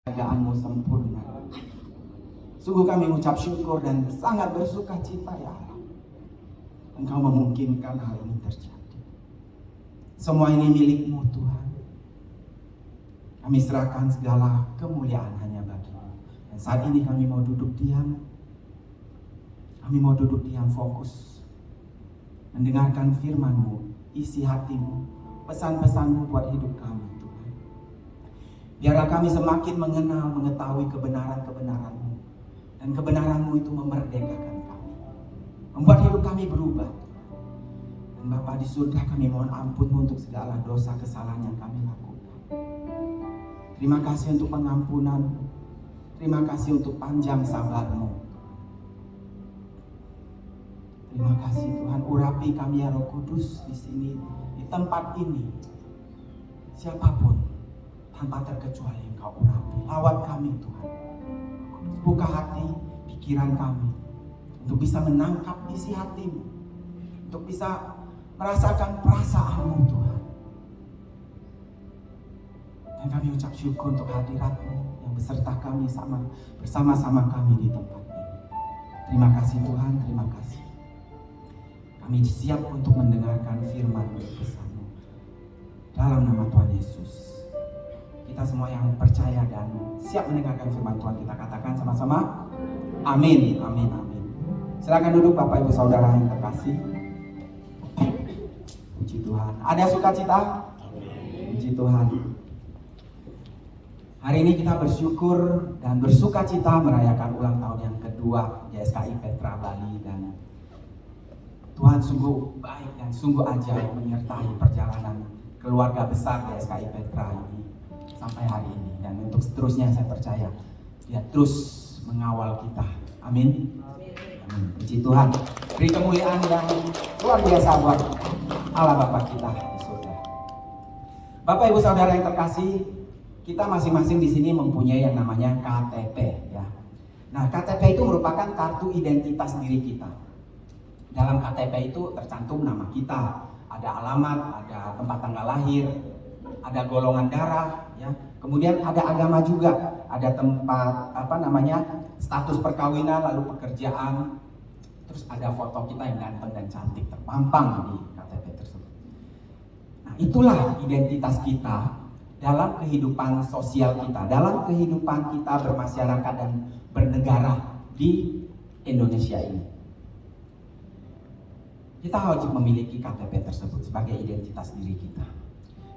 Kerajaan-Mu sempurna. Sungguh kami mengucap syukur dan sangat bersuka cita ya Allah. Engkau memungkinkan hal ini terjadi. Semua ini milik-Mu Tuhan. Kami serahkan segala kemuliaan hanya bagi-Mu. Dan saat ini kami mau duduk diam. Kami mau duduk diam fokus. Mendengarkan firman-Mu, isi hati-Mu, pesan-pesan-Mu buat hidup kami. Biarlah kami semakin mengenal, mengetahui kebenaran-kebenaran-Mu. Dan kebenaran-Mu itu memerdekakan kami. Membuat hidup kami berubah. Dan Bapa di surga, kami mohon ampun-Mu untuk segala dosa kesalahan yang kami lakukan. Terima kasih untuk pengampunan-Mu. Terima kasih untuk panjang sabar-Mu. Terima kasih Tuhan, urapi kami ya Roh Kudus di sini, di tempat ini. Siapapun, tanpa terkecuali Engkau urapi. Lawat kami Tuhan. Buka hati, pikiran kami. Untuk bisa menangkap isi hati-Mu. Untuk bisa merasakan perasaan-Mu Tuhan. Dan kami ucap syukur untuk hadirat-Mu yang beserta kami bersama-sama kami di tempat ini. Terima kasih Tuhan, terima kasih. Kami siap untuk mendengarkan firman-Mu, pesan-Mu. Dalam nama Tuhan Yesus. Kita semua yang percaya dan siap mendengarkan firman Tuhan, kita katakan sama-sama amin, amin, amin. Silakan duduk Bapak Ibu Saudara yang terkasih. Puji Tuhan. Ada sukacita? Puji Tuhan. Hari ini kita bersyukur dan bersukacita merayakan ulang tahun yang kedua YSKI Petra Bali, dan Tuhan sungguh baik dan sungguh ajaib menyertai perjalanan keluarga besar YSKI Petra ini sampai hari ini, dan untuk seterusnya saya percaya Dia terus mengawal kita. Amin. Amin. Puji Tuhan. Beri kemuliaan yang luar biasa buat Allah Bapa kita di surga. Bapak Ibu Saudara yang terkasih, kita masing-masing di sini mempunyai yang namanya KTP ya. Nah, KTP itu merupakan kartu identitas diri kita. Dalam KTP itu tercantum nama kita, ada alamat, ada tempat tanggal lahir, ada golongan darah, ya. Kemudian ada agama juga, ada tempat status perkawinan, lalu pekerjaan, terus ada foto kita yang ganteng dan cantik terpampang di KTP tersebut. Nah, itulah identitas kita dalam kehidupan sosial kita, dalam kehidupan kita bermasyarakat dan bernegara di Indonesia ini. Kita wajib memiliki KTP tersebut sebagai identitas diri kita.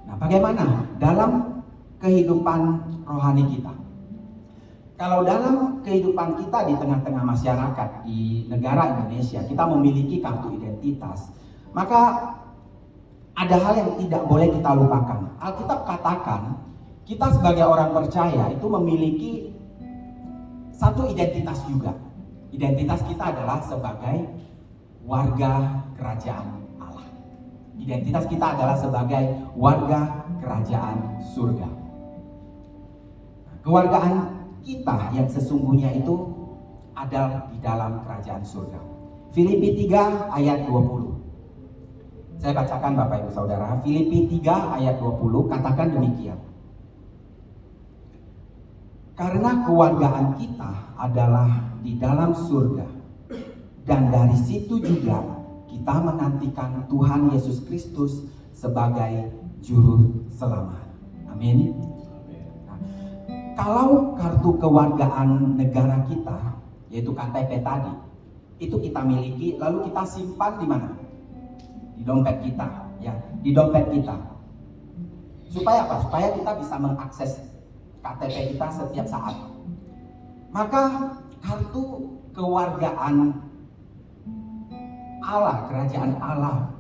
Nah, bagaimana dalam kehidupan rohani kita? Kalau dalam kehidupan kita di tengah-tengah masyarakat di negara Indonesia, kita memiliki kartu identitas, maka ada hal yang tidak boleh kita lupakan. Alkitab katakan, kita sebagai orang percaya itu memiliki satu identitas juga. Identitas kita adalah sebagai warga kerajaan Allah. Identitas kita adalah sebagai warga kerajaan surga. Kewargaan kita yang sesungguhnya itu ada di dalam kerajaan surga. Filipi 3 ayat 20. Saya bacakan Bapak Ibu Saudara. Filipi 3 ayat 20 katakan demikian. Karena kewargaan kita adalah di dalam surga, dan dari situ juga kita menantikan Tuhan Yesus Kristus sebagai juru selamat. Amin. Nah, kalau kartu kewargaan negara kita, yaitu KTP tadi, itu kita miliki, lalu kita simpan di mana? Di dompet kita, ya, di dompet kita. Supaya apa? Supaya kita bisa mengakses KTP kita setiap saat. Maka kartu kewargaan Allah, kerajaan Allah,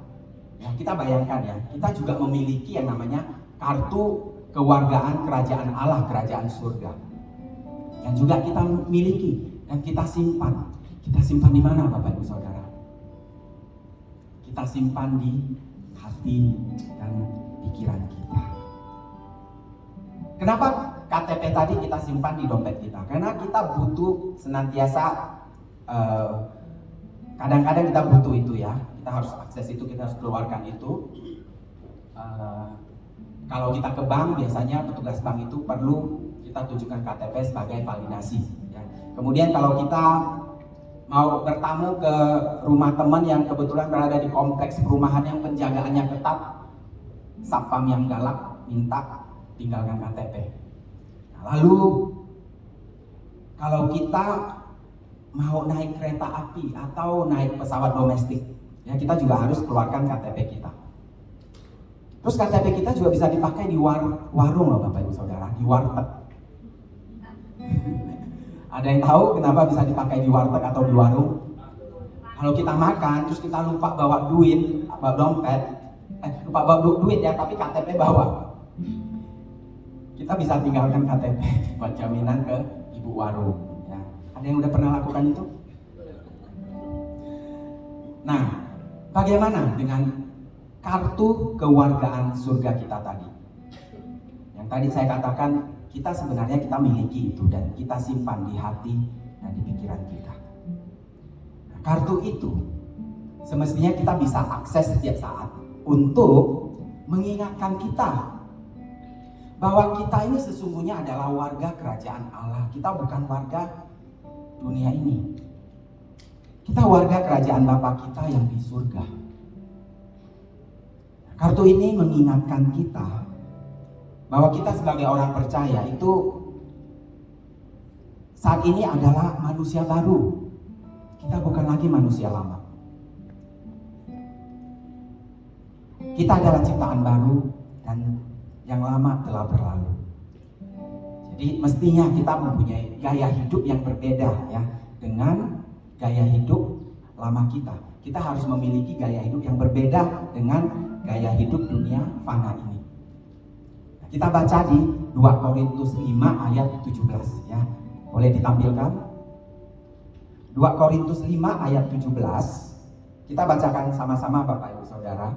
ya, kita bayangkan ya, kita juga memiliki yang namanya kartu kewargaan kerajaan Allah, kerajaan surga, yang juga kita miliki dan kita simpan. Kita simpan di mana Bapak Ibu Saudara? Kita simpan di hati dan pikiran kita. Kenapa KTP tadi kita simpan di dompet kita? Karena kita butuh senantiasa, kadang-kadang kita butuh itu ya. Kita harus akses itu, kita harus keluarkan itu. Kalau kita ke bank, biasanya petugas bank itu perlu kita kita tunjukkan KTP sebagai validasi. Ya. Kemudian kalau kita mau bertamu ke rumah teman yang kebetulan berada di kompleks perumahan yang penjagaannya ketat, satpam yang galak minta tinggalkan KTP. Nah, lalu kalau kita mau naik kereta api atau naik pesawat domestik, ya kita juga harus keluarkan KTP kita. Terus KTP kita juga bisa dipakai di warung loh Bapak Ibu Saudara, di warteg. Ada yang tahu kenapa bisa dipakai di warteg atau di warung? Kalau kita makan, terus kita lupa bawa duit, bawa dompet, lupa bawa duit ya, tapi KTP bawa. Kita bisa tinggalkan KTP buat jaminan ke ibu warung. Ya. Ada yang udah pernah lakukan itu? Nah, bagaimana dengan kartu kewargaan surga kita tadi? Yang tadi saya katakan, kita sebenarnya kita miliki itu dan kita simpan di hati dan di pikiran kita. Nah, kartu itu semestinya kita bisa akses setiap saat untuk mengingatkan kita bahwa kita ini sesungguhnya adalah warga kerajaan Allah. Kita bukan warga dunia ini. Kita warga kerajaan Bapa kita yang di surga. Kartu ini mengingatkan kita bahwa kita sebagai orang percaya itu saat ini adalah manusia baru. Kita bukan lagi manusia lama. Kita adalah ciptaan baru dan yang lama telah berlalu. Jadi mestinya kita mempunyai gaya hidup yang berbeda ya dengan gaya hidup lama kita. Kita harus memiliki gaya hidup yang berbeda dengan gaya hidup dunia fana ini. Kita baca di 2 Korintus 5 ayat 17 ya. Boleh ditampilkan? 2 Korintus 5 ayat 17. Kita bacakan sama-sama Bapak Ibu Saudara.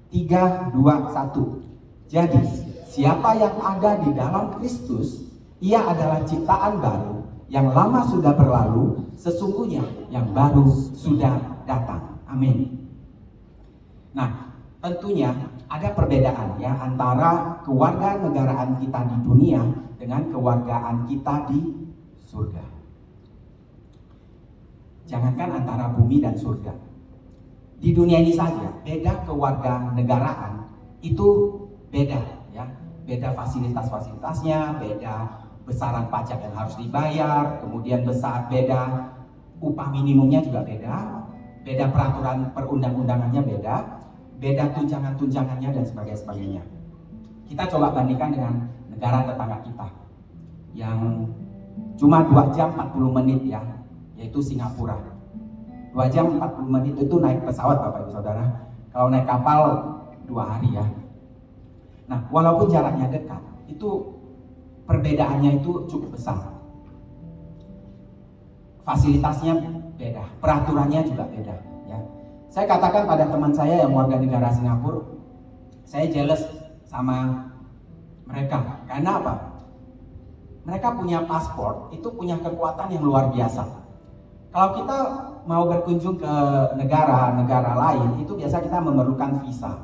3, 2, 1. Jadi, siapa yang ada di dalam Kristus, ia adalah ciptaan baru. Yang lama sudah berlalu, sesungguhnya yang baru sudah datang. Amin. Nah, tentunya ada perbedaan ya antara kewarganegaraan kita di dunia dengan kewargaan kita di surga. Jangankan antara bumi dan surga. Di dunia ini saja, beda kewarganegaraan itu beda ya. Beda fasilitas-fasilitasnya, beda besaran pajak yang harus dibayar, kemudian beda upah minimumnya juga beda peraturan perundang-undangannya beda tunjangan-tunjangannya dan sebagainya. Kita coba bandingkan dengan negara tetangga kita yang cuma 2 jam 40 menit ya, yaitu Singapura. 2 jam 40 menit itu naik pesawat Bapak Ibu Saudara. Kalau naik kapal 2 hari ya. Nah, walaupun jaraknya dekat, itu perbedaannya itu cukup besar. Fasilitasnya beda, peraturannya juga beda ya. Saya katakan pada teman saya yang warga negara Singapura, saya jealous sama mereka. Karena apa? Mereka punya paspor, itu punya kekuatan yang luar biasa. Kalau kita mau berkunjung ke negara lain, itu biasa kita memerlukan visa.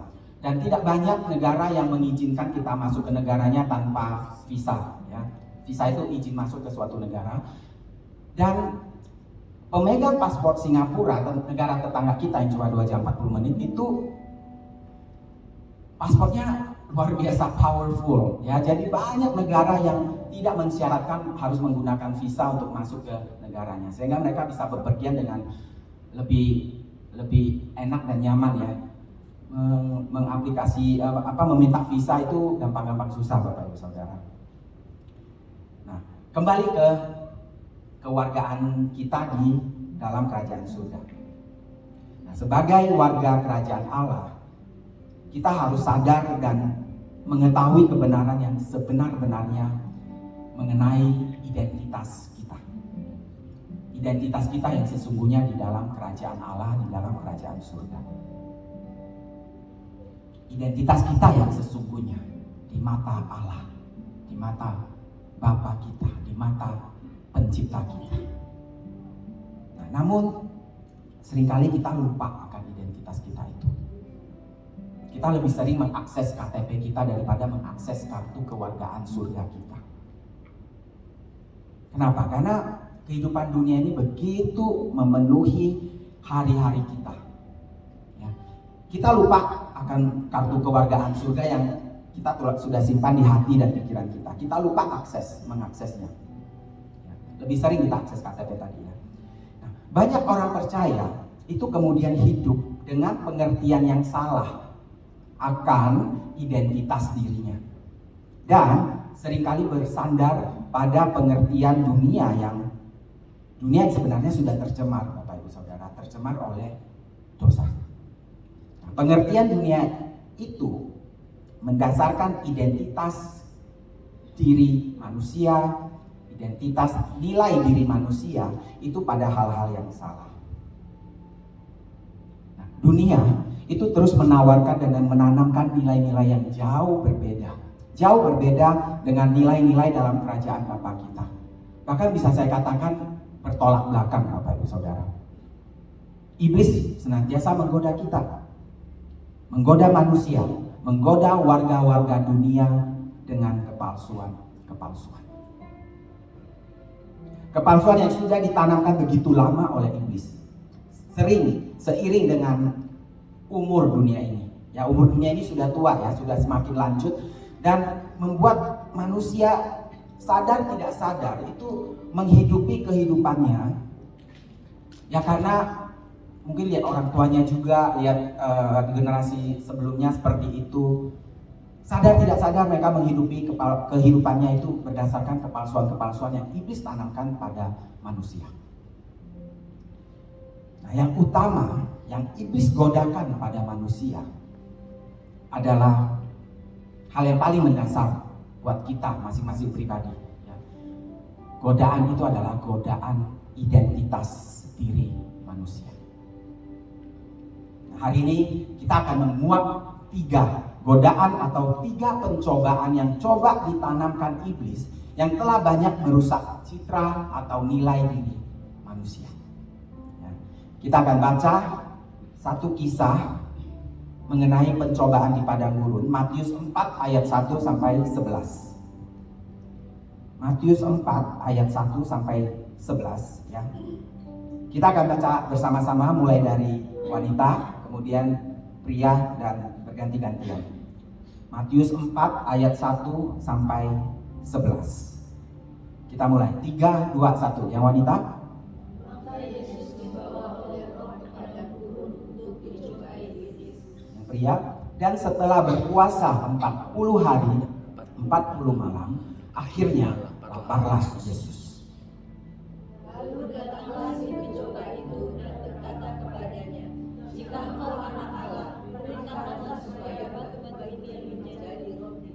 Dan tidak banyak negara yang mengizinkan kita masuk ke negaranya tanpa visa. Ya. Visa itu izin masuk ke suatu negara. Dan pemegang paspor Singapura, negara tetangga kita yang cuma 2 jam 40 menit itu paspornya luar biasa powerful. Ya. Jadi banyak negara yang tidak mensyaratkan harus menggunakan visa untuk masuk ke negaranya. Sehingga mereka bisa bepergian dengan lebih enak dan nyaman ya. Meminta visa itu gampang-gampang susah Bapak Ibu Saudara. Nah, kembali ke kewargaan kita di dalam kerajaan surga. Nah, sebagai warga kerajaan Allah, kita harus sadar dan mengetahui kebenaran yang sebenar-benarnya mengenai identitas kita. Identitas kita yang sesungguhnya di dalam kerajaan Allah, di dalam kerajaan surga. Identitas kita yang sesungguhnya di mata Allah, di mata Bapa kita, di mata Pencipta kita. Nah, namun seringkali kita lupa akan identitas kita itu. Kita lebih sering mengakses KTP kita daripada mengakses kartu kewargaan surga kita. Kenapa? Karena kehidupan dunia ini begitu memenuhi hari-hari kita. Ya. Kita lupa akan kartu kewargaan surga yang kita sudah simpan di hati dan pikiran kita. Kita lupa mengaksesnya. Ya. Lebih sering kita akses KTP tadi ya. Nah, banyak orang percaya itu kemudian hidup dengan pengertian yang salah akan identitas dirinya. Dan seringkali bersandar pada pengertian dunia yang sebenarnya sudah tercemar, Bapak Ibu Saudara, tercemar oleh dosa. Nah, pengertian dunia itu mendasarkan identitas diri manusia, identitas nilai diri manusia itu pada hal-hal yang salah. Nah, dunia itu terus menawarkan dan menanamkan nilai-nilai yang jauh berbeda dengan nilai-nilai dalam kerajaan Bapa kita. Bahkan bisa saya katakan bertolak belakang, Bapak Ibu Saudara. Iblis senantiasa menggoda kita, menggoda manusia, menggoda warga-warga dunia dengan kepalsuan yang sudah ditanamkan begitu lama oleh iblis. Seiring dengan umur dunia ini. Ya, umur dunia ini sudah tua ya, sudah semakin lanjut dan membuat manusia sadar tidak sadar itu menghidupi kehidupannya ya karena mungkin lihat orang tuanya juga, lihat generasi sebelumnya seperti itu. Sadar tidak sadar mereka menghidupi kehidupannya itu berdasarkan kepalsuan-kepalsuan yang iblis tanamkan pada manusia. Nah, yang utama yang iblis godakan pada manusia adalah hal yang paling mendasar buat kita masing-masing pribadi. Ya. Godaan itu adalah godaan identitas diri manusia. Nah, hari ini kita akan menguak 3 godaan atau 3 pencobaan yang coba ditanamkan iblis yang telah banyak merusak citra atau nilai diri manusia. Ya. Kita akan baca satu kisah mengenai pencobaan di padang gurun, Matius 4 ayat 1 sampai 11. Matius 4 ayat 1 sampai 11 ya. Kita akan baca bersama-sama mulai dari wanita, kemudian pria dan berganti-gantian. Matius 4 ayat 1 sampai 11. Kita mulai 3, 2, 1. Yang wanita? Pria, dan setelah berpuasa 40 hari 40 malam, akhirnya laparlah Yesus. Lalu datanglah si pencoba itu dan berkata kepadanya, jika engkau anak Allah, perintahkanlah supaya batu-batu ini menjadi roti.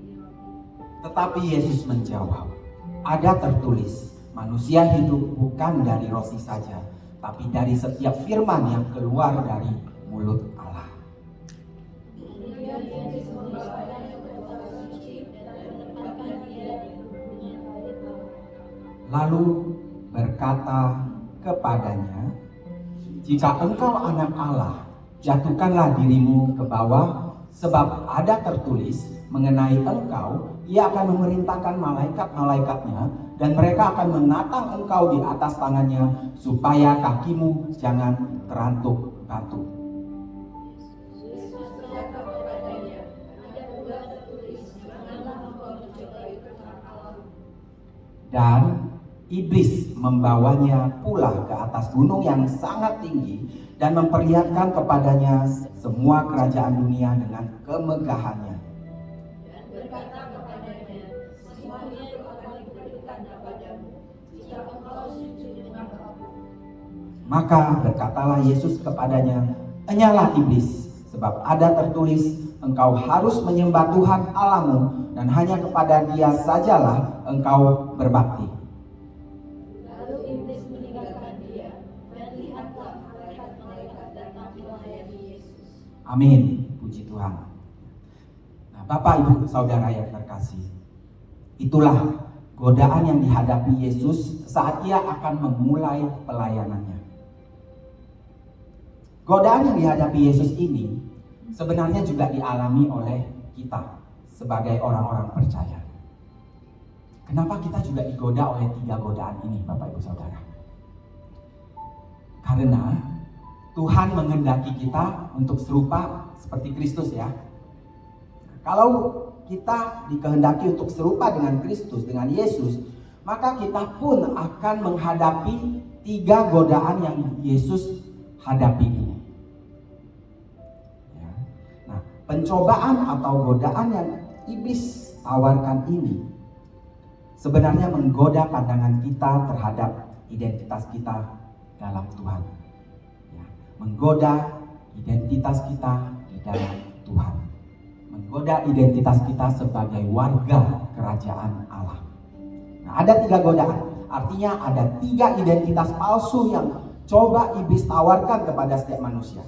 Tetapi Yesus menjawab, ada tertulis, manusia hidup bukan dari roti saja, tapi dari setiap firman yang keluar dari mulut Allah. Lalu berkata kepadanya, jika engkau anak Allah, jatuhkanlah dirimu ke bawah, sebab ada tertulis mengenai engkau, ia akan memerintahkan malaikat-malaikatnya, dan mereka akan menatang engkau di atas tangannya, supaya kakimu jangan terantuk batu. Dan iblis membawanya pula ke atas gunung yang sangat tinggi dan memperlihatkan kepadanya semua kerajaan dunia dengan kemegahannya. Dan berkata kepadanya, semuanya akan diberikan kepadamu jika engkau sujud dengan aku. Maka berkatalah Yesus kepadanya, enyalah iblis, sebab ada tertulis, engkau harus menyembah Tuhan Allahmu, dan hanya kepada Dia sajalah engkau berbakti. Lalu iblis meninggalkan dia, dan lihatlah malaikat-malaikat datang melayani Yesus. Amin, puji Tuhan. Nah, Bapak Ibu Saudara yang terkasih, itulah godaan yang dihadapi Yesus saat Ia akan memulai pelayanannya. Godaan yang dihadapi Yesus ini sebenarnya juga dialami oleh kita sebagai orang-orang percaya. Kenapa kita juga digoda oleh 3 godaan ini, Bapak Ibu Saudara? Karena Tuhan menghendaki kita untuk serupa seperti Kristus ya. Kalau kita dikehendaki untuk serupa dengan Kristus, dengan Yesus, maka kita pun akan menghadapi 3 godaan yang Yesus hadapi ini. Ya. Nah, pencobaan atau godaan yang iblis tawarkan ini sebenarnya menggoda pandangan kita terhadap identitas kita dalam Tuhan. Ya. Menggoda identitas kita di dalam Tuhan. Menggoda identitas kita sebagai warga kerajaan Allah. Nah, ada 3 godaan. Artinya ada 3 identitas palsu yang coba iblis tawarkan kepada setiap manusia.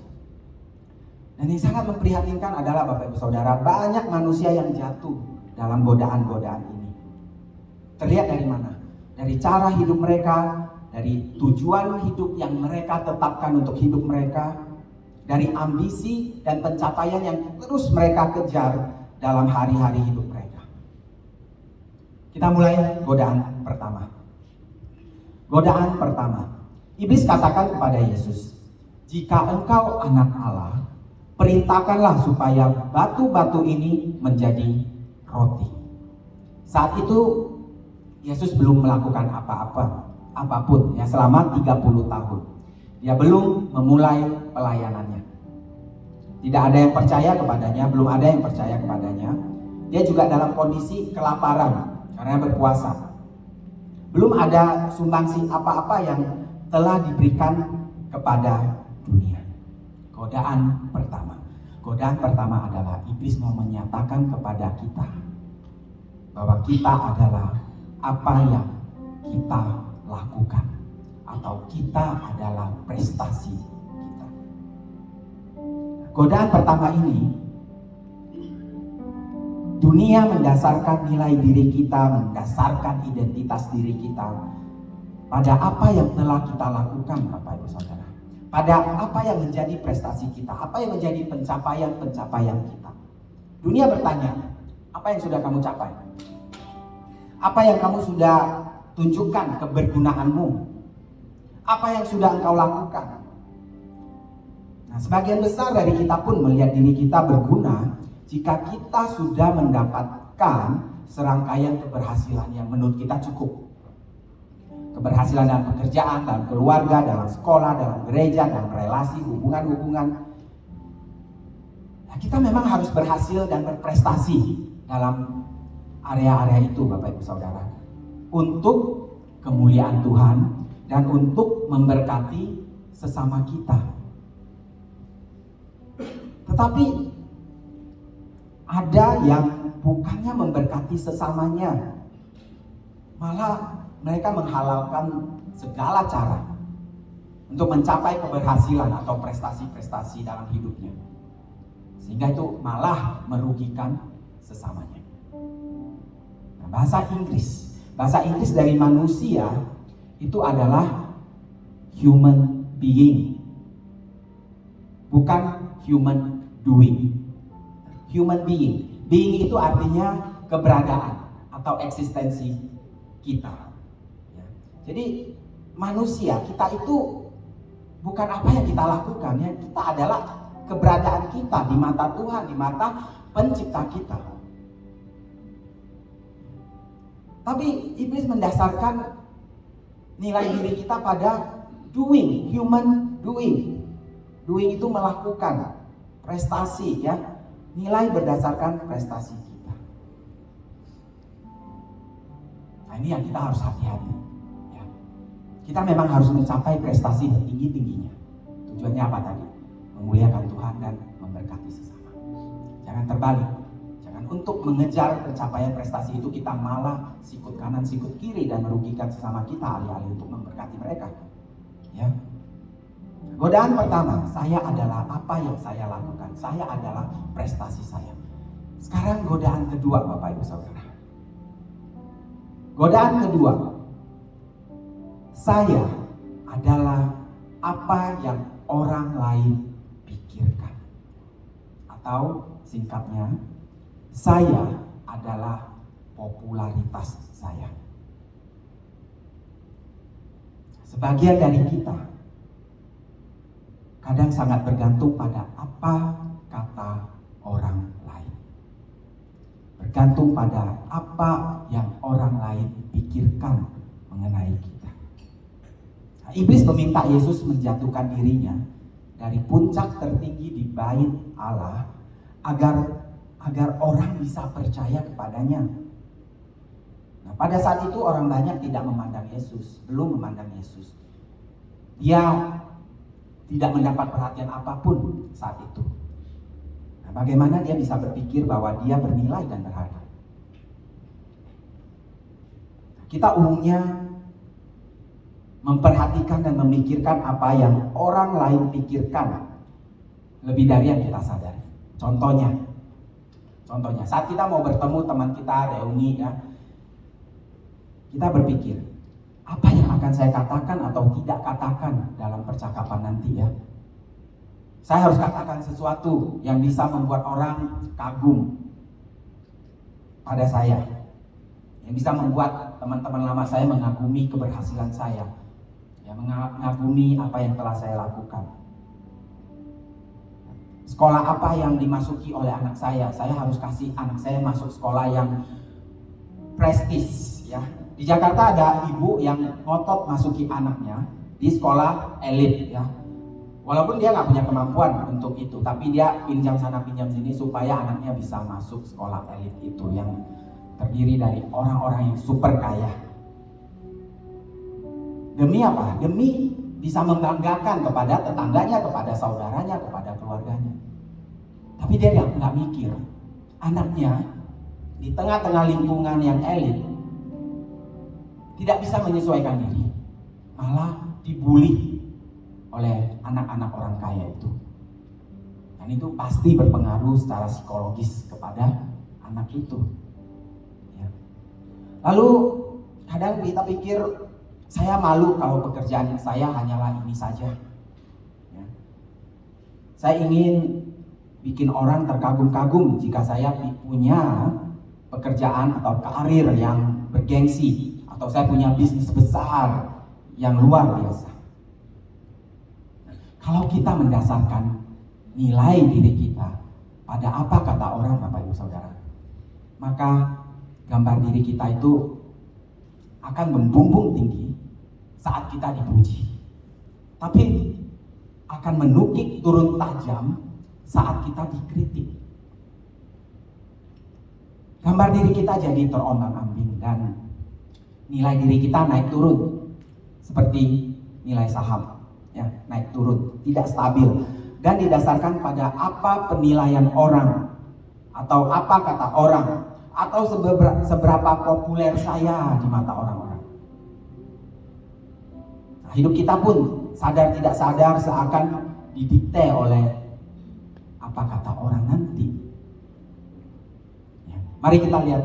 Dan yang sangat memprihatinkan adalah Bapak Ibu Saudara, banyak manusia yang jatuh dalam godaan-godaan ini. Terlihat dari mana? Dari cara hidup mereka, dari tujuan hidup yang mereka tetapkan untuk hidup mereka, dari ambisi dan pencapaian yang terus mereka kejar dalam hari-hari hidup mereka. Kita mulai godaan pertama. Godaan pertama, iblis katakan kepada Yesus, "Jika engkau anak Allah, perintahkanlah supaya batu-batu ini menjadi roti." Saat itu Yesus belum melakukan apapun ya selama 30 tahun. Dia belum memulai pelayanannya. Tidak ada yang percaya kepadanya, belum ada yang percaya kepadanya. Dia juga dalam kondisi kelaparan karena berpuasa. Belum ada sumbangsi apa-apa yang telah diberikan kepada dunia. Godaan pertama. Godaan pertama adalah iblis mau menyatakan kepada kita bahwa kita adalah apa yang kita lakukan, atau kita adalah prestasi kita. Godaan pertama ini, dunia mendasarkan nilai diri kita, mendasarkan identitas diri kita pada apa yang telah kita lakukan, Bapak Ibu Saudara. Pada apa yang menjadi prestasi kita, apa yang menjadi pencapaian kita. Dunia bertanya, apa yang sudah kamu capai? Apa yang kamu sudah tunjukkan kebergunaanmu? Apa yang sudah engkau lakukan? Nah, sebagian besar dari kita pun melihat diri kita berguna jika kita sudah mendapatkan serangkaian keberhasilan yang menurut kita cukup. Keberhasilan dalam pekerjaan, dalam keluarga, dalam sekolah, dalam gereja, dalam relasi, hubungan-hubungan. Nah, kita memang harus berhasil dan berprestasi dalam area-area itu, Bapak Ibu Saudara, untuk kemuliaan Tuhan dan untuk memberkati sesama kita. Tetapi ada yang bukannya memberkati sesamanya, malah mereka menghalalkan segala cara untuk mencapai keberhasilan atau prestasi-prestasi dalam hidupnya, sehingga itu malah merugikan sesamanya. Nah, bahasa Inggris dari manusia itu adalah human being, bukan human doing. Human being, being itu artinya keberadaan atau eksistensi kita. Jadi manusia kita itu bukan apa yang kita lakukan, ya kita adalah keberadaan kita di mata Tuhan, di mata pencipta kita. Tapi iblis mendasarkan nilai diri kita pada doing, human doing. Doing itu melakukan prestasi, ya. Nilai berdasarkan prestasi kita. Nah, ini yang kita harus hati-hati. Kita memang harus mencapai prestasi tinggi-tingginya. Tujuannya apa tadi? Memuliakan Tuhan dan memberkati sesama. Jangan terbalik. Jangan untuk mengejar pencapaian prestasi itu kita malah sikut kanan sikut kiri dan merugikan sesama kita alih-alih untuk memberkati mereka. Ya. Godaan pertama, saya adalah apa yang saya lakukan. Saya adalah prestasi saya. Sekarang godaan kedua, Bapak Ibu Saudara. Godaan kedua, saya adalah apa yang orang lain pikirkan. Atau singkatnya, saya adalah popularitas saya. Sebagian dari kita kadang sangat bergantung pada apa kata orang lain. Bergantung pada apa yang orang lain pikirkan mengenai kita. Nah, iblis meminta Yesus menjatuhkan dirinya dari puncak tertinggi di bait Allah agar orang bisa percaya kepadanya. Nah, pada saat itu orang banyak tidak memandang Yesus, belum memandang Yesus. Dia tidak mendapat perhatian apapun saat itu. Nah, bagaimana dia bisa berpikir bahwa dia bernilai dan berharga? Kita umumnya memperhatikan dan memikirkan apa yang orang lain pikirkan lebih dari yang kita sadari. Contohnya saat kita mau bertemu teman kita reuni ya, kita berpikir apa yang akan saya katakan atau tidak katakan dalam percakapan nanti ya. Saya harus katakan sesuatu yang bisa membuat orang kagum pada saya, yang bisa membuat teman-teman lama saya mengagumi keberhasilan saya, ya, mengagumi apa yang telah saya lakukan. Sekolah apa yang dimasuki oleh anak saya harus kasih anak saya masuk sekolah yang prestis ya. Di Jakarta ada ibu yang ngotot masuki anaknya di sekolah elit ya. Walaupun dia nggak punya kemampuan untuk itu, tapi dia pinjam sana pinjam sini supaya anaknya bisa masuk sekolah elit itu yang terdiri dari orang-orang yang super kaya. Demi apa? Demi bisa membanggakan kepada tetangganya, kepada saudaranya, kepada keluarganya. Tapi dia nggak mikir anaknya di tengah-tengah lingkungan yang elit tidak bisa menyesuaikan diri, malah dibully oleh anak-anak orang kaya itu. Dan itu pasti berpengaruh secara psikologis kepada anak itu ya. Lalu kadang kita pikir saya malu kalau pekerjaan saya hanyalah ini saja ya. Saya ingin bikin orang terkagum-kagum jika saya punya pekerjaan atau karir yang bergengsi, atau saya punya bisnis besar yang luar biasa. Kalau kita mendasarkan nilai diri kita pada apa kata orang, Bapak Ibu Saudara, maka gambar diri kita itu akan membumbung tinggi saat kita dipuji, tapi akan menukik turun tajam saat kita dikritik. Gambar diri kita jadi terombang-ambing dan nilai diri kita naik turun seperti nilai saham ya, naik turun, tidak stabil dan didasarkan pada apa penilaian orang atau apa kata orang atau seberapa populer saya di mata orang-orang. Nah, hidup kita pun sadar tidak sadar seakan didikte oleh apa kata orang nanti ya. Mari kita lihat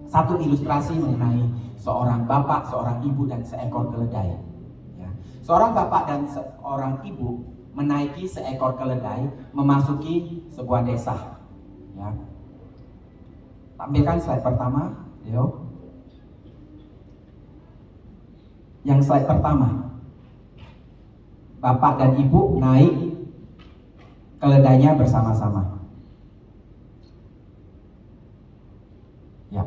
satu ilustrasi mengenai seorang bapak, seorang ibu, dan seekor keledai ya. Seorang bapak dan seorang ibu menaiki seekor keledai memasuki sebuah desa ya. Tampilkan slide pertama, Leo. Yang slide pertama, bapak dan ibu naik keledainya bersama-sama ya.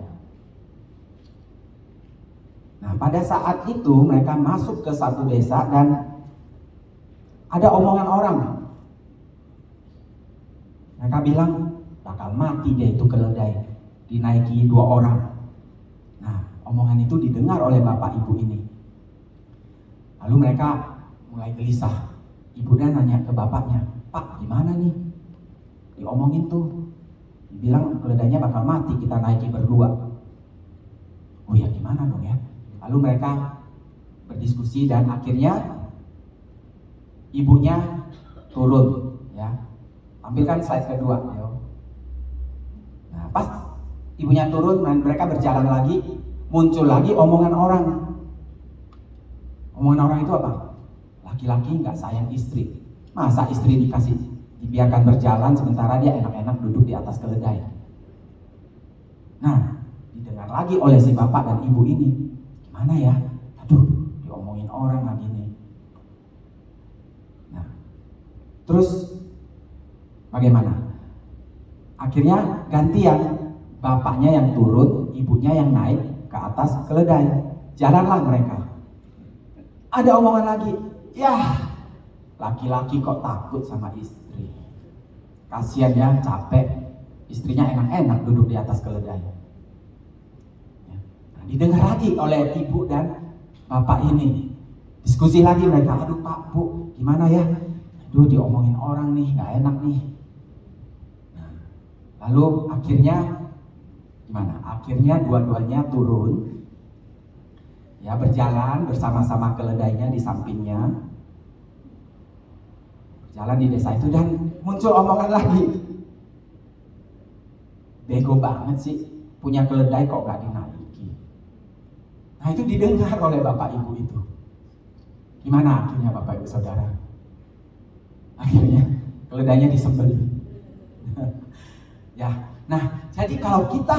Nah, pada saat itu mereka masuk ke satu desa dan ada omongan orang. Mereka bilang bakal mati dia itu keledai, dinaiki 2 orang. Nah, omongan itu didengar oleh bapak ibu ini. Lalu mereka mulai gelisah. Ibu dan nanya ke bapaknya, Pak, gimana nih? Diomongin tuh, dibilang keledainya bakal mati kita naiki berdua. Oh ya, gimana dong ya? Lalu mereka berdiskusi dan akhirnya ibunya turun ya. Tampilkan slide kedua ya. Nah, pas ibunya turun dan mereka berjalan lagi, muncul lagi omongan orang. Omongan orang itu apa? Laki-laki nggak sayang istri. Masa istri dibiarkan berjalan sementara dia enak-enak duduk di atas keledai. Nah, didengar dipertanyakan lagi oleh si bapak dan ibu ini. Gimana ya? Aduh, diomongin orang lagi nih. Nah, terus bagaimana? Akhirnya gantian, bapaknya yang turun, ibunya yang naik ke atas keledai. Jalanlah mereka. Ada omongan lagi, ya laki-laki kok takut sama istri. Kasihan ya, capek. Istrinya enak-enak duduk di atas keledai. Ya. Nah, didengar lagi oleh ibu dan bapak ini. Diskusi lagi mereka, aduh pak, bu, gimana ya? Aduh diomongin orang nih, gak enak nih. Nah, lalu akhirnya gimana? Akhirnya dua-duanya turun. Ya, berjalan bersama-sama keledainya di sampingnya. Jalan di desa itu dan muncul omongan lagi. Bego banget sih, punya keledai kok gak dinaiki. Nah itu didengar oleh bapak ibu itu. Gimana akhirnya bapak ibu saudara? Akhirnya keledainya disembelih. Ya, nah jadi kalau kita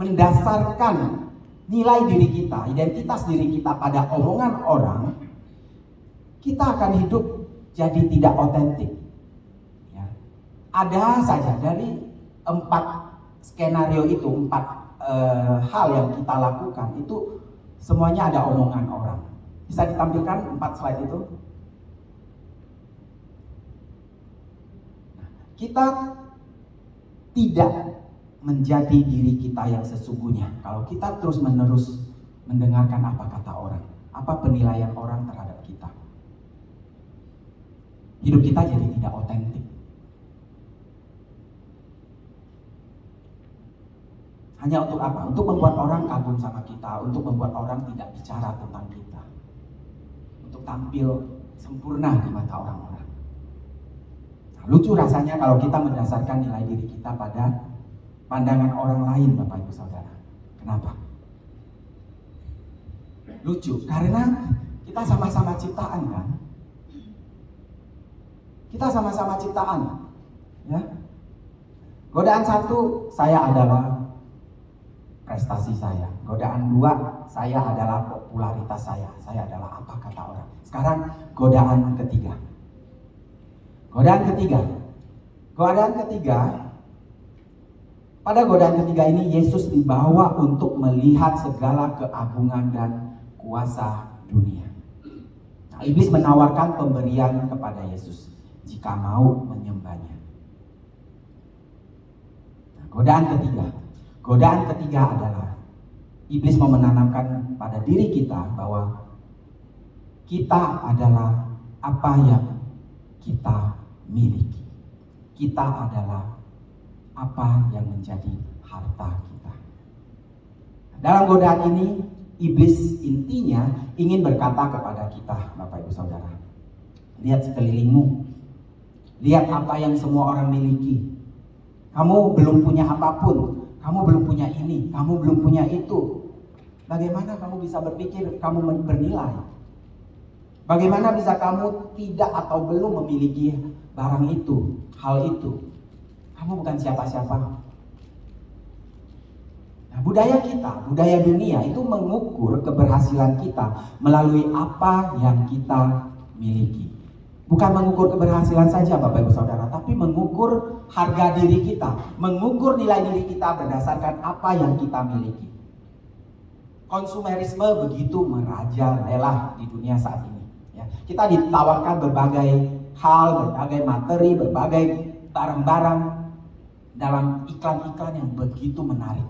mendasarkan nilai diri kita, identitas diri kita pada omongan orang, kita akan hidup jadi tidak otentik. Ya. Ada saja dari 4 skenario itu, 4 hal yang kita lakukan itu semuanya ada omongan orang. Bisa ditampilkan 4 slide itu? Nah, kita tidak menjadi diri kita yang sesungguhnya kalau kita terus-menerus mendengarkan apa kata orang, apa penilaian orang terhadap kita. Hidup kita jadi tidak otentik. Hanya untuk apa? Untuk membuat orang kagum sama kita, untuk membuat orang tidak bicara tentang kita, untuk tampil sempurna di mata orang-orang. Nah, lucu rasanya kalau kita mendasarkan nilai diri kita pada pandangan orang lain, Bapak Ibu Saudara. Kenapa? Lucu, karena kita sama-sama ciptaan kan? Kita sama-sama ciptaan, ya. Godaan 1, saya adalah prestasi saya. Godaan 2, saya adalah popularitas saya. Saya adalah apa kata orang. Sekarang godaan ketiga. Pada godaan ketiga ini Yesus dibawa untuk melihat segala keagungan dan kuasa dunia. Nah, iblis menawarkan pemberian kepada Yesus jika mau menyembahnya. Nah, godaan ketiga adalah iblis mau menanamkan pada diri kita bahwa kita adalah apa yang kita miliki. Kita adalah apa yang menjadi harta kita. Dalam godaan ini, iblis intinya ingin berkata kepada kita, Bapak Ibu Saudara, lihat sekelilingmu, lihat apa yang semua orang miliki. Kamu belum punya apapun, kamu belum punya ini, kamu belum punya itu. Bagaimana kamu bisa berpikir kamu bernilai? Bagaimana bisa kamu tidak atau belum memiliki barang itu, hal itu? Kamu bukan siapa-siapa. Nah, budaya kita, budaya dunia itu mengukur keberhasilan kita melalui apa yang kita miliki. Bukan mengukur keberhasilan saja Bapak Ibu Saudara, tapi mengukur harga diri kita, mengukur nilai diri kita berdasarkan apa yang kita miliki. Konsumerisme begitu merajalela di dunia saat ini. Ya, kita ditawarkan berbagai hal, berbagai materi, berbagai barang-barang dalam iklan-iklan yang begitu menarik,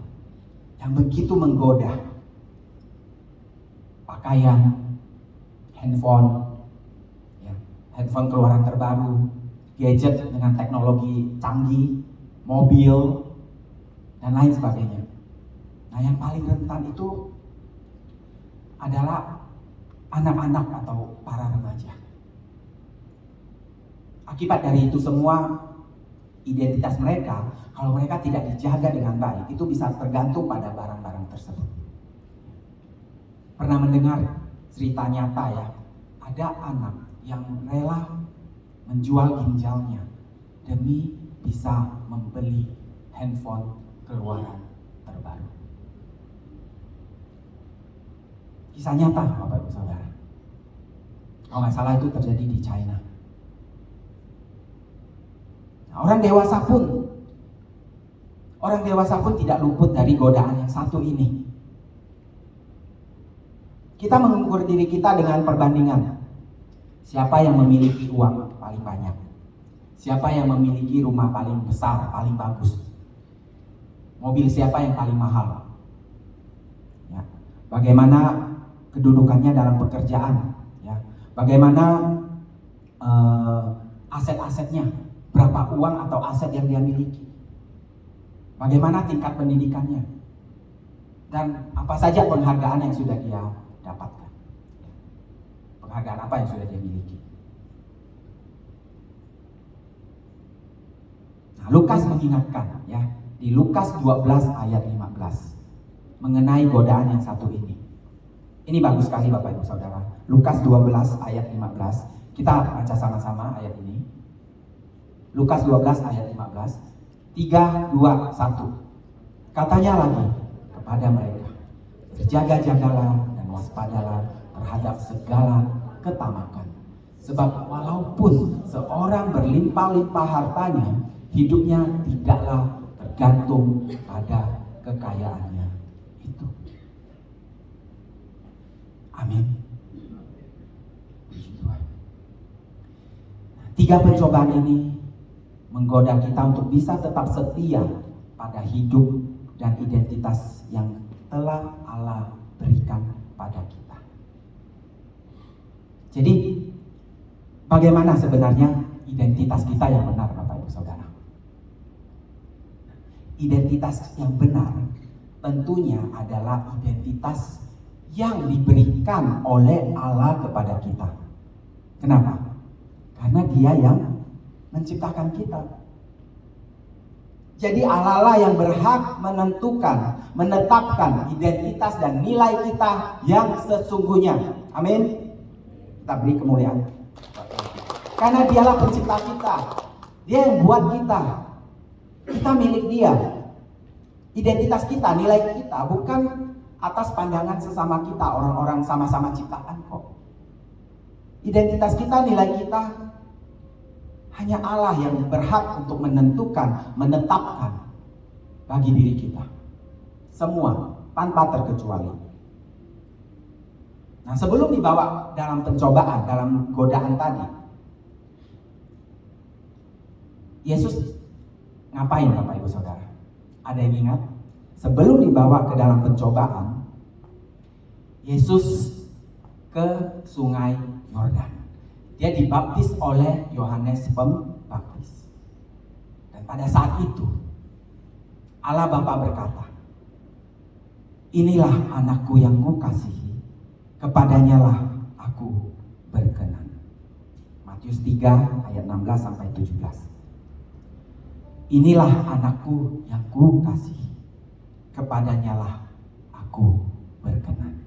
yang begitu menggoda. Pakaian, handphone keluaran terbaru, gadget dengan teknologi canggih, mobil, dan lain sebagainya. Nah, yang paling rentan itu adalah anak-anak atau para remaja. Akibat dari itu semua, identitas mereka, kalau mereka tidak dijaga dengan baik, itu bisa tergantung pada barang-barang tersebut. Pernah mendengar cerita nyata ya, ada anak yang rela menjual ginjalnya demi bisa membeli handphone keluaran terbaru. Kisah nyata Bapak Ibu Saudara. Kalau nggak salah itu terjadi di China. Nah, orang dewasa pun tidak luput dari godaan yang satu ini. Kita mengukur diri kita dengan perbandingan. Siapa yang memiliki uang paling banyak? Siapa yang memiliki rumah paling besar, paling bagus? Mobil siapa yang paling mahal? Ya. Bagaimana kedudukannya dalam pekerjaan? Ya. Bagaimana aset-asetnya? Berapa uang atau aset yang dia miliki? Bagaimana tingkat pendidikannya? Dan apa saja penghargaan yang sudah dia dapatkan? Penghargaan apa yang sudah dia miliki? Nah, Lukas mengingatkan ya, di Lukas 12 ayat 15 mengenai godaan yang satu ini. Ini bagus sekali Bapak Ibu Saudara. Lukas 12 ayat 15. Kita baca sama-sama ayat ini. Lukas 12 ayat 15. 3, 2, 1. Katanya lagi kepada mereka, berjaga-jagalah dan waspadalah terhadap segala ketamakan. Sebab walaupun seorang berlimpah-limpah hartanya, hidupnya tidaklah tergantung pada kekayaannya itu. Amin. Puji Tuhan. 3 pencobaan ini menggoda kita untuk bisa tetap setia pada hidup dan identitas yang telah Allah berikan pada kita. Jadi, bagaimana sebenarnya identitas kita yang benar, Bapak Ibu Saudara? Identitas yang benar tentunya adalah identitas yang diberikan oleh Allah kepada kita. Kenapa? Karena Dia yang menciptakan kita. Jadi Allah lah yang berhak menetapkan identitas dan nilai kita yang sesungguhnya. Amin. Kita beri kemuliaan. Karena Dialah pencipta kita. Dia yang buat kita. Kita milik Dia. Identitas kita, nilai kita bukan atas pandangan sesama kita, orang-orang sama-sama ciptaan kok. Identitas kita, nilai kita hanya Allah yang berhak untuk menetapkan bagi diri kita. Semua, tanpa terkecuali. Nah, sebelum dibawa dalam pencobaan, dalam godaan tadi, Yesus ngapain Bapak Ibu Saudara? Ada yang ingat? Sebelum dibawa ke dalam pencobaan, Yesus ke sungai Yordan. Dia dibaptis oleh Yohanes Pembaptis. Dan pada saat itu Allah Bapa berkata, "Inilah anakku yang kukasihi, kepadanya lah aku berkenan." Matius 3 ayat 16 sampai 17. "Inilah anakku yang kukasihi, kepadanya lah aku berkenan."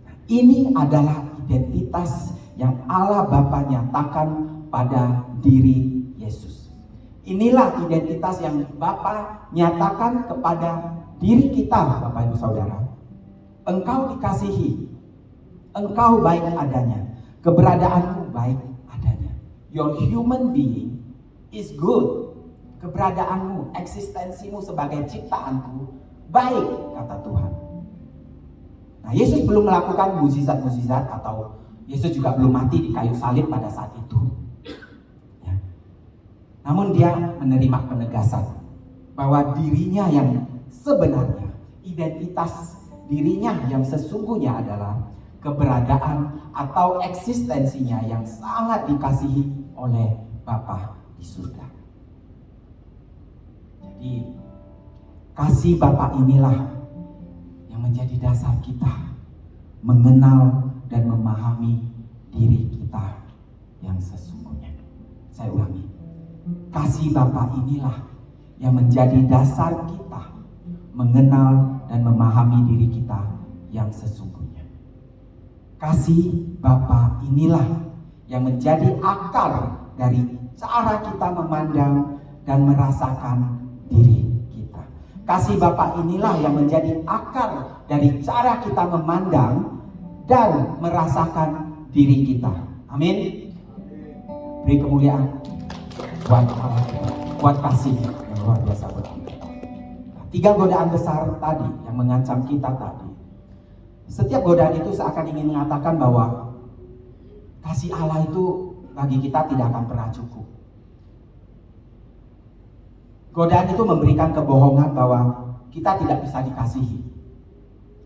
Nah, ini adalah identitas yang Allah Bapa nyatakan pada diri Yesus. Inilah identitas yang Bapa nyatakan kepada diri kita, Bapak Ibu Saudara. Engkau dikasihi, engkau baik adanya, keberadaanmu baik adanya. Your human being is good. Keberadaanmu, eksistensimu sebagai ciptaanku baik, kata Tuhan. Nah, Yesus belum melakukan mukjizat-mukjizat atau Yesus juga belum mati di kayu salib pada saat itu. Ya. Namun Dia menerima penegasan bahwa dirinya yang sebenarnya, identitas dirinya yang sesungguhnya adalah keberadaan atau eksistensinya yang sangat dikasihi oleh Bapa di surga. Jadi kasih Bapa inilah yang menjadi dasar kita mengenal dan memahami diri kita yang sesungguhnya. Saya ulangi, kasih Bapa inilah yang menjadi dasar kita mengenal dan memahami diri kita yang sesungguhnya. Kasih Bapa inilah yang menjadi akar dari cara kita memandang dan merasakan diri kita. Kasih Bapa inilah yang menjadi akar dari cara kita memandang dan merasakan diri kita. Amin. Beri kemuliaan buat Allah kita, buat kasih yang luar biasa buat kita. 3 godaan besar tadi yang mengancam kita tadi. Setiap godaan itu seakan ingin mengatakan bahwa kasih Allah itu bagi kita tidak akan pernah cukup. Godaan itu memberikan kebohongan bahwa kita tidak bisa dikasihi.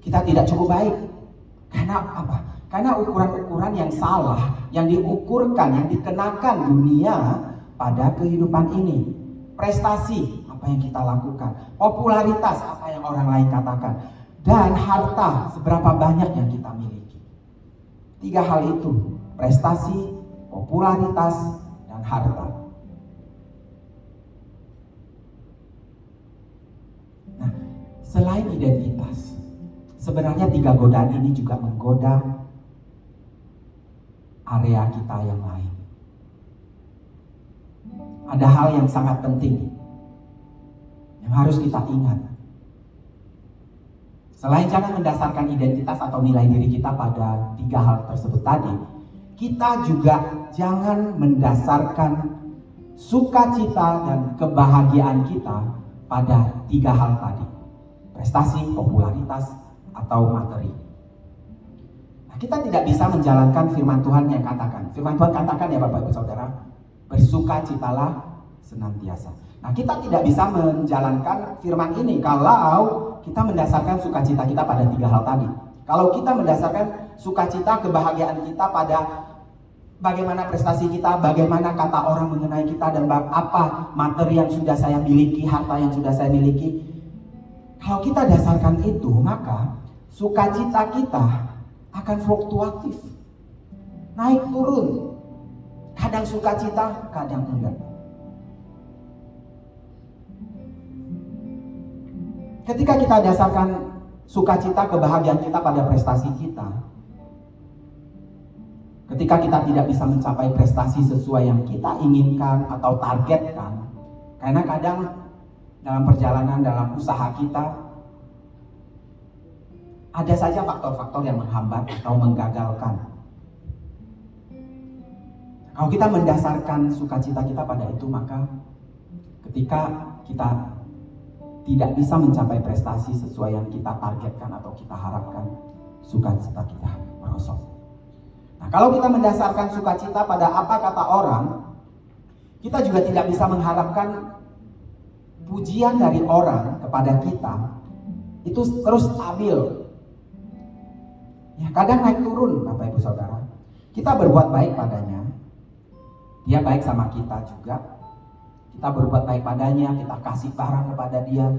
Kita tidak cukup baik. Karena apa? Karena ukuran-ukuran yang salah, yang diukurkan, yang dikenakan dunia pada kehidupan ini. Prestasi, apa yang kita lakukan. Popularitas, apa yang orang lain katakan. Dan harta, seberapa banyak yang kita miliki. 3 hal itu, prestasi, popularitas, dan harta. Nah, selain identitas, sebenarnya 3 godaan ini juga menggoda area kita yang lain. Ada hal yang sangat penting yang harus kita ingat. Selain jangan mendasarkan identitas atau nilai diri kita pada 3 hal tersebut tadi, kita juga jangan mendasarkan sukacita dan kebahagiaan kita pada 3 hal tadi. Prestasi, popularitas, atau materi. Nah, kita tidak bisa menjalankan firman Tuhan yang katakan. Firman Tuhan katakan ya Bapak Ibu Saudara, bersukacitalah senantiasa. Nah, kita tidak bisa menjalankan firman ini kalau kita mendasarkan sukacita kita pada 3 hal tadi. Kalau kita mendasarkan sukacita, kebahagiaan kita pada bagaimana prestasi kita, bagaimana kata orang mengenai kita, dan apa materi yang sudah saya miliki, harta yang sudah saya miliki. Kalau kita dasarkan itu, maka sukacita kita akan fluktuatif, naik turun. Kadang sukacita, kadang enggak. Ketika kita dasarkan sukacita, kebahagiaan kita pada prestasi kita, ketika kita tidak bisa mencapai prestasi sesuai yang kita inginkan atau targetkan, karena kadang dalam perjalanan, dalam usaha kita, ada saja faktor-faktor yang menghambat atau menggagalkan. Kalau kita mendasarkan sukacita kita pada itu, maka ketika kita tidak bisa mencapai prestasi sesuai yang kita targetkan atau kita harapkan, sukacita kita merosot. Nah, kalau kita mendasarkan sukacita pada apa kata orang, kita juga tidak bisa mengharapkan pujian dari orang kepada kita itu terus stabil. Ya, kadang naik turun Bapak Ibu Saudara. Kita berbuat baik padanya, dia baik sama kita juga. Kita berbuat baik padanya, kita kasih barang kepada dia.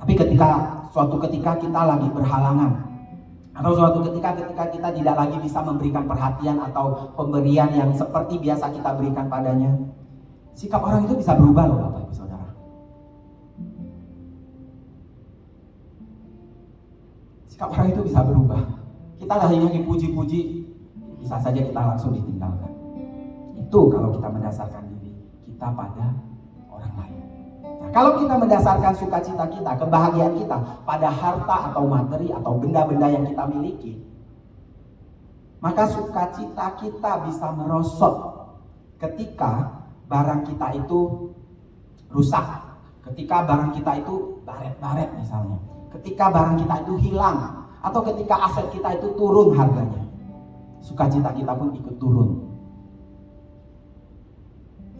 Tapi suatu ketika kita lagi berhalangan, atau suatu ketika kita tidak lagi bisa memberikan perhatian atau pemberian yang seperti biasa kita berikan padanya, sikap orang itu bisa berubah loh Bapak Ibu Saudara. Sikap orang itu bisa berubah. Kita hanya dipuji-puji, bisa saja kita langsung ditinggalkan. Itu kalau kita mendasarkan diri kita pada orang lain. Nah, kalau kita mendasarkan sukacita kita, kebahagiaan kita pada harta atau materi atau benda-benda yang kita miliki, maka sukacita kita bisa merosot ketika barang kita itu rusak, ketika barang kita itu baret-baret misalnya, ketika barang kita itu hilang, atau ketika aset kita itu turun harganya, sukacita kita pun ikut turun.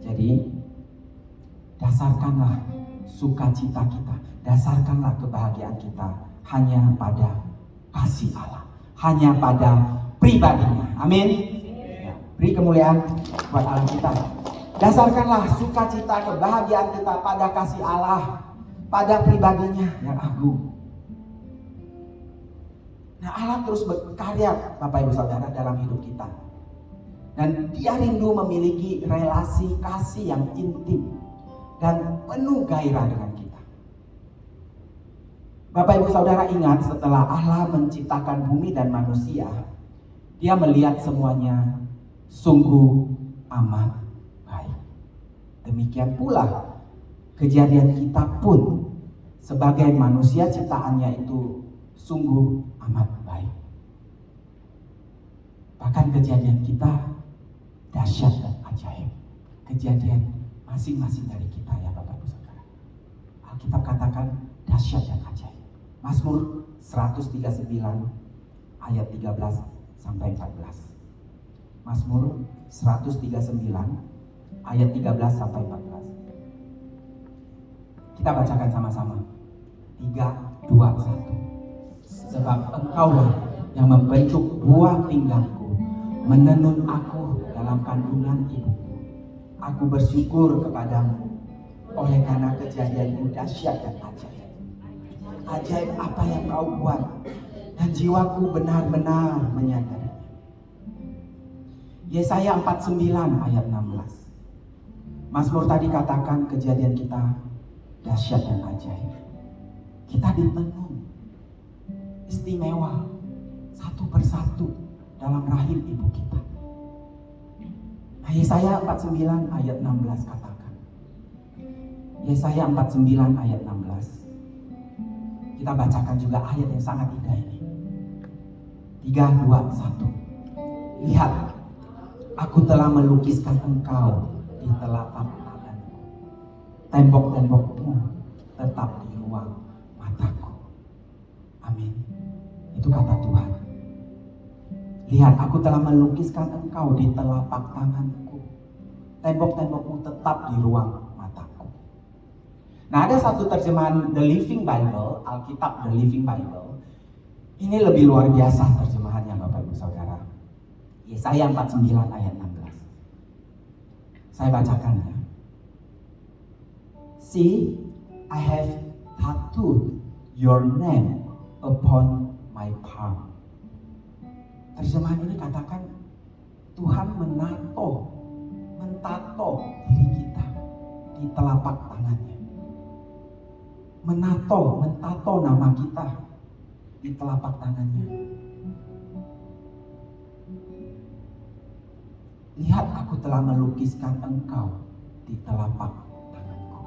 Jadi dasarkanlah sukacita kita, dasarkanlah kebahagiaan kita hanya pada kasih Allah, hanya pada pribadinya. Amin. Ya, beri kemuliaan buat Allah kita. Dasarkanlah sukacita, kebahagiaan kita pada kasih Allah, pada pribadinya yang agung. Nah, Allah terus berkarya Bapak Ibu Saudara dalam hidup kita. Dan dia rindu memiliki relasi kasih yang intim dan penuh gairah dengan kita. Bapak Ibu Saudara ingat, setelah Allah menciptakan bumi dan manusia, dia melihat semuanya sungguh amat baik. Demikian pula kejadian kita pun sebagai manusia ciptaannya itu sungguh amat baik. Bahkan kejadian kita dahsyat dan ajaib. Kejadian masing-masing dari kita ya Bapak Ibu Saudara. Alkitab katakan dahsyat dan ajaib. Mazmur 139 ayat 13 sampai 14. Mazmur 139 ayat 13 sampai 14. Kita bacakan sama-sama. 3, 2, 1. Sebab Engkaulah yang membentuk buah pinggangku, menenun aku dalam kandungan ibuku. Aku bersyukur kepadamu oleh karena kejadianmu dahsyat dan ajaib. Ajaib apa yang kau buat, dan jiwaku benar-benar menyadari. Yesaya 49 ayat 16. Mazmur tadi katakan kejadian kita dahsyat dan ajaib. Kita ditenun istimewa satu persatu dalam rahim ibu kita. Nah, Yesaya 49 ayat 16 katakan. Yesaya 49 ayat 16. Kita bacakan juga ayat yang sangat indah ini. 3, 2, 1. Lihat, aku telah melukiskan engkau di telapak tanganku. Tembok-tembokmu tetap di ruang mataku. Amin. Itu kata Tuhan. Lihat, aku telah melukiskan engkau di telapak tanganku. Tembok-tembokmu tetap di ruang mataku. Nah, ada satu terjemahan The Living Bible, Alkitab The Living Bible. Ini lebih luar biasa terjemahannya Bapak Ibu Saudara. Yesaya 49 ayat 16. Saya bacakan ya. See, I have tattooed your name upon my palm. Terjemahan ini katakan Tuhan mentato diri kita di telapak tangannya. Mentato nama kita di telapak tangannya. Lihat, aku telah melukiskan engkau di telapak tanganku.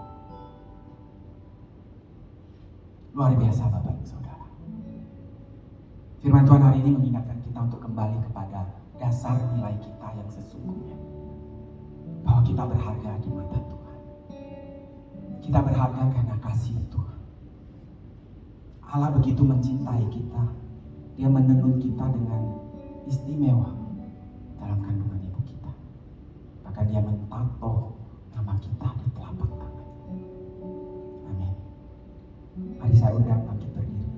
Luar biasa Bapak Ibu Saudara. Firman Tuhan hari ini mengingatkan kita untuk kembali kepada dasar nilai kita yang sesungguhnya. Bahwa kita berharga di mata Tuhan. Kita berharga karena kasih Tuhan. Allah begitu mencintai kita. Dia menenun kita dengan istimewa dalam kandungan ibu kita. Bahkan dia mentato nama kita di telapak tangan. Amin. Mari saya undang bangkit berdiri.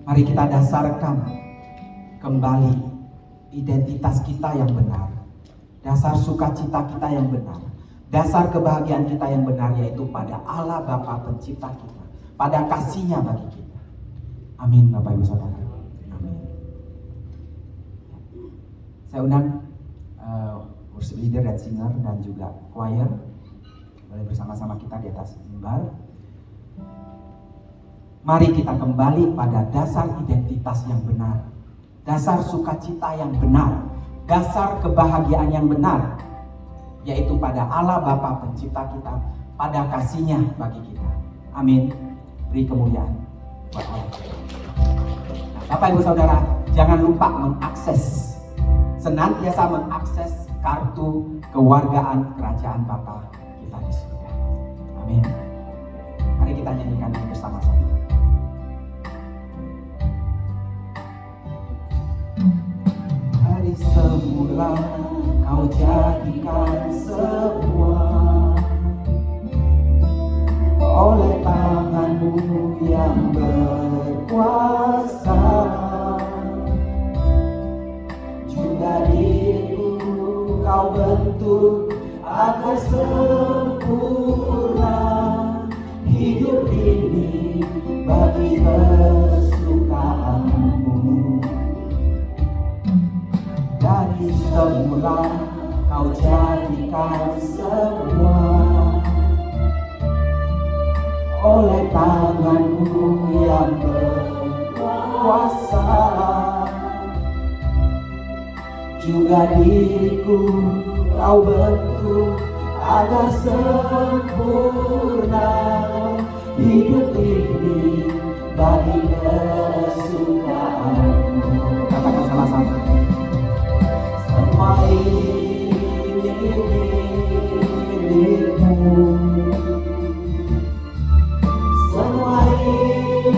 Mari kita dasarkan kembali identitas kita yang benar. Dasar sukacita kita yang benar. Dasar kebahagiaan kita yang benar, yaitu pada Allah Bapa pencipta kita. Pada kasih-Nya bagi kita. Amin Bapak Ibu Saudara. Amin. Saya undang worship leader dan singer dan juga choir. Boleh bersama-sama kita di atas mimbar. Mari kita kembali pada dasar identitas yang benar. Dasar sukacita yang benar. Dasar kebahagiaan yang benar. Yaitu pada Allah Bapa pencipta kita. Pada kasih-Nya bagi kita. Amin. Beri kemuliaan buat Allah. Nah, Bapak Ibu Saudara, jangan lupa senantiasa mengakses kartu kewargaan kerajaan Bapa kita di surga. Amin. Mari kita nyanyikan bersama-sama. Dari semula kau jadikan semua oleh tanganmu yang berkuasa. Juga diriku kau bentuk agar sempurna. Hidup ini bagi kesukaanmu. Dari semula kau jadikan semua oleh tanganmu yang berkuasa. Juga diriku kau bentuk agar sempurna hidup ini bagi kesukaanmu. Katakan sama-sama. Semua ini milikmu, semua ini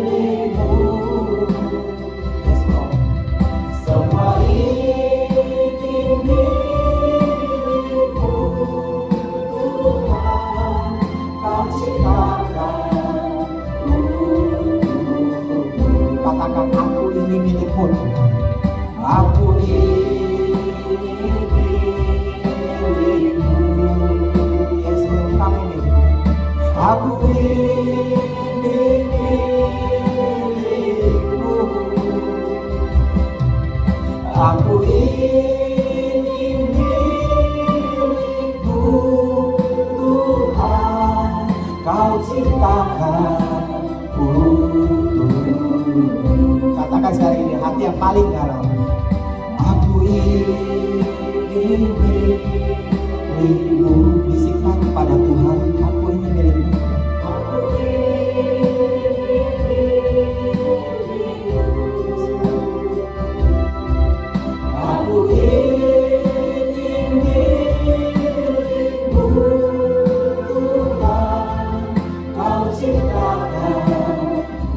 milikmu. Yes, Lord. Semua ini milikmu, Tuhan, Kau ciptakan. Katakan, aku ini milikmu, Tuhan. Aku ini milikmu. Yes, Lord, kami milikmu. Aku ini milikmu. Aku ini milikmu, Tuhan, Kau ciptakan untukmu. Katakan sekali ini, hati yang paling dalam. Aku ini milikmu. Bisikkan kepada Tuhan, aku ini milikmu. Aku Aku ini milikmu, Tuhan, Kau ciptakan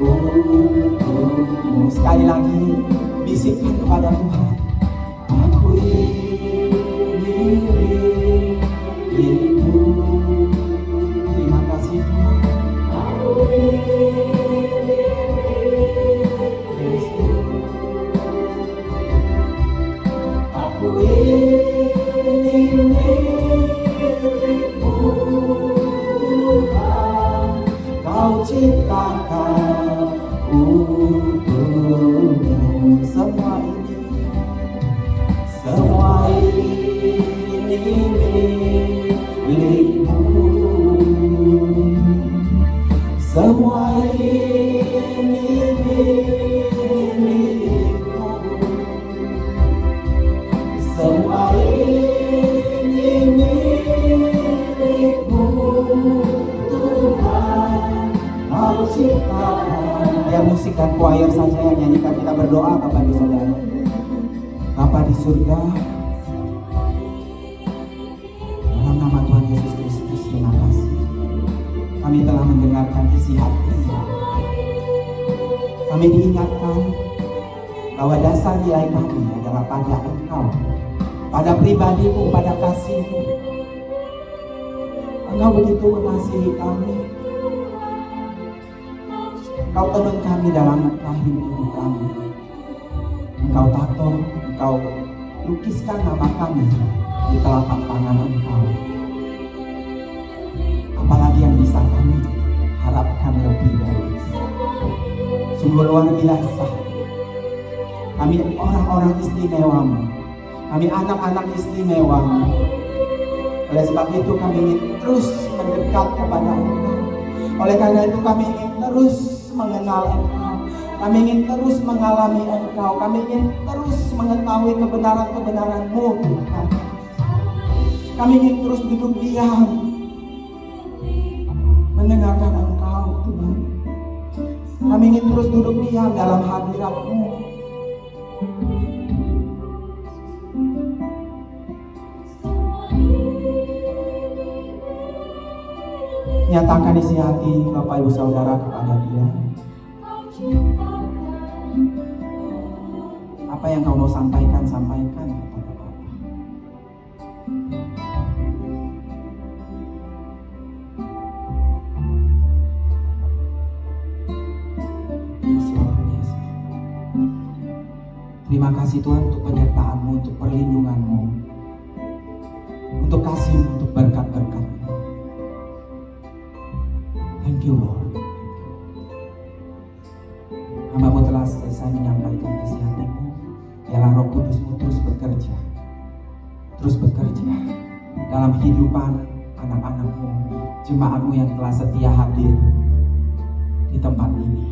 untukmu. Sekali lagi, bisikkan kepada Tuhan, aku ini milikmu. Terima kasih Tuhan. Aku ini milikmu. Aku ini milikmu, Tuhan, Kau ciptakan untukmu. Semua ini milikmu. Semua ini milikmu. Semua ini milikmu, Tuhan, Kau ciptakan. Ya, musik dan choir saja yang nyanyikan, kita berdoa Bapak Ibu Saudara. Bapa di surga, dalam nama Tuhan Yesus Kristus, terima kasih. Kami telah mendengarkan isi hati. Kami diingatkan bahwa dasar nilai kami adalah pada Engkau, pada pribadimu, pada kasihmu. Engkau begitu mengasihi kami. Engkau tenun kami dalam rahim ibu kami. Engkau tato, Engkau lukiskan nama kami di telapak tangan Engkau. Apalagi yang bisa kami harapkan lebih dari itu. Sungguh luar biasa. Kami orang-orang istimewamu. Kami anak-anak istimewamu. Oleh sebab itu kami ingin terus mendekat kepada Engkau. Oleh karena itu kami ingin terus mengenal Engkau. Kami ingin terus mengalami Engkau. Kami ingin terus mengetahui kebenaran-kebenaran-Mu, Tuhan. Kami ingin terus duduk diam mendengarkan Engkau, Tuhan. Kami ingin terus duduk diam dalam hadirat-Mu. Nyatakan isi hati Bapak Ibu Saudara kepada Dia. Apa yang kau mau sampaikan, sampaikan kepada Bapa. Yes, Lord, yes. Terima kasih Tuhan untuk penyertaan-Mu, untuk perlindungan-Mu, untuk kasih-Mu, untuk berkat-berkat-Mu. Thank you, Lord. Hamba-Mu telah selesai menyampaikan isi hati-Mu. Biarlah Roh Kudus-Mu terus bekerja dalam kehidupan anak-anak-Mu, jemaat-Mu yang telah setia hadir di tempat ini.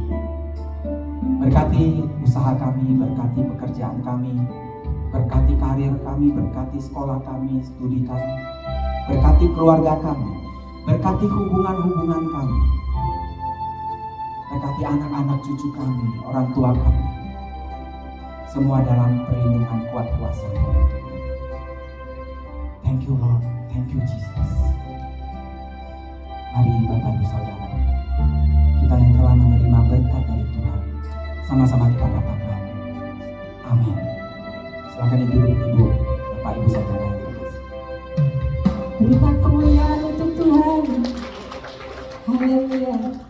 Berkati usaha kami, berkati pekerjaan kami, Berkati karir kami, berkati sekolah kami, studi kami, berkati keluarga kami, berkati hubungan-hubungan kami, berkati anak-anak cucu kami, orang tua kami. Semua dalam perlindungan kuat kuasa-Mu ya Tuhan. Thank you Lord, thank you Jesus. Mari Bapak Ibu Saudara, kita yang telah menerima berkat dari Tuhan, sama-sama kita katakan amin. Silakan duduk Ibu, Bapak Ibu Saudara yang terkasih. Berikan kemuliaan untuk Tuhan. Haleluya.